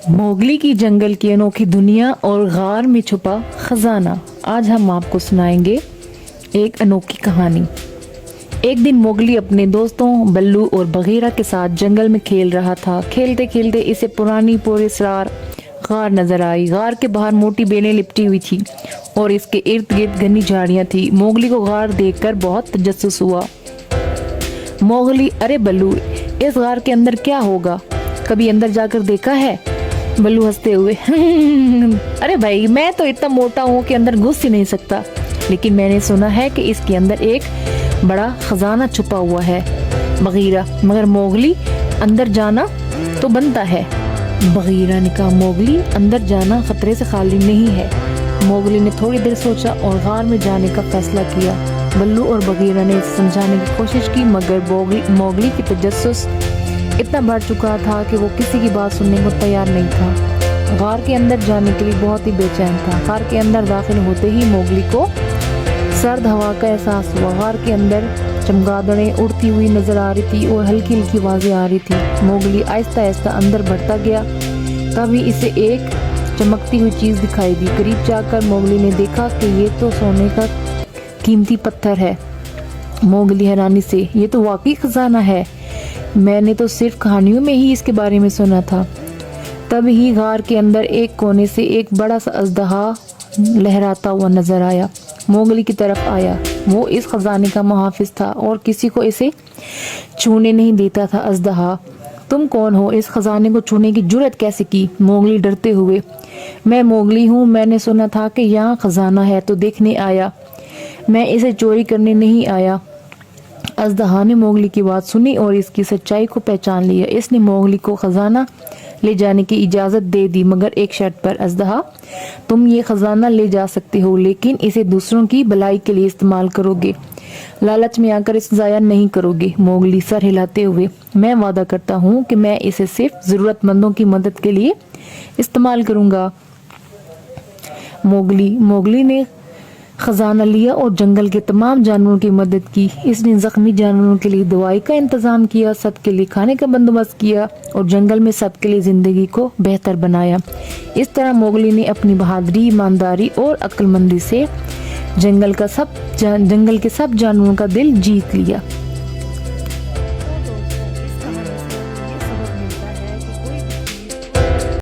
Mowgli की जंगल की अनोखी दुनिया और गार में छुपा खजाना। आज हम आपको सुनाएंगे एक अनोखी कहानी। एक दिन मोगली अपने दोस्तों बल्लू और बगीरा के साथ जंगल में खेल रहा था। खेलते खेलते इसे पुरानी पुरस्कार गार नजर आई। गार के बाहर मोटी बेलें लिपटी हुई थी और इसके इर्द गिर्द घनी झाड़ियां थी। मोगली को गार देखकर बहुत तजस्सुस हुआ। मोगली, अरे बल्लू, इस गार के अंदर क्या होगा? कभी अंदर जाकर देखा है? बल्लू हंसते हुए अरे भाई, मैं तो इतना मोटा हूँ कि अंदर घुस ही नहीं सकता, लेकिन मैंने सुना है कि इसके अंदर एक बड़ा खजाना छुपा हुआ है। बगीरा, मगर मोगली, अंदर जाना तो बनता है। बगीरा ने कहा, मोगली, अंदर जाना खतरे से खाली नहीं है। मोगली ने थोड़ी देर सोचा और गार में जाने का फैसला किया। बल्लू और बगीरा ने समझाने की कोशिश की, मगर मोगली की तजस्सुस इतना बढ़ चुका था कि वो किसी की बात सुनने को तैयार नहीं था। गार के अंदर जाने के लिए बहुत ही बेचैन था। गार के अंदर दाखिल होते ही मोगली को सर्द हवा का एहसास हुआ। गार के अंदर चमगादड़ें उड़ती हुई नजर आ रही थी और हल्की हल्की आवाजें आ रही थी। मोगली आहिस्ता आहिस्ता अंदर बढ़ता गया। तभी इसे एक चमकती हुई चीज दिखाई दी। करीब जाकर मोगली ने देखा कि ये तो सोने का कीमती पत्थर है। मोगली हैरानी से, ये तो वाकई खजाना है। मैंने तो सिर्फ कहानियों में ही इसके बारे में सुना था। तब ही गार के अंदर एक कोने से एक बड़ा सा अजदहा लहराता हुआ नजर आया। मोगली की तरफ आया। वो इस खजाने का मुहाफिज था और किसी को इसे छूने नहीं देता था। अजदहा, तुम कौन हो? इस खजाने को छूने की जुर्रत कैसे की? मोगली डरते हुए, मैं मोगली हूँ। मैंने सुना था कि यहाँ खजाना है तो देखने आया। मैं इसे चोरी करने नहीं आया। अजदहा ने मोगली की बात सुनी और इसकी सच्चाई को पहचान लिया। इसने मोगली को खजाना ले जाने की इजाजत दे दी, मगर एक शर्त पर। अजदहा, तुम ये खजाना ले जा सकते हो, लेकिन इसे दूसरों की भलाई के लिए इस्तेमाल करोगे। लालच में आकर इसे जाया नहीं करोगे। मोगली सर हिलाते हुए, मैं वादा करता हूँ कि मैं इसे सिर्फ जरूरतमंदों की मदद के लिए इस्तेमाल करूंगा। मोगली ने खजाना लिया और जंगल के तमाम जानवरों की मदद की। इसने जख्मी जानवरों के लिए दवाई का इंतजाम किया, सबके लिए खाने का बंदोबस्त किया और जंगल में सबके लिए जिंदगी को बेहतर बनाया। इस तरह मोगली ने अपनी बहादुरी, ईमानदारी और अक्लमंदी से जंगल के सब जानवरों का दिल जीत लिया।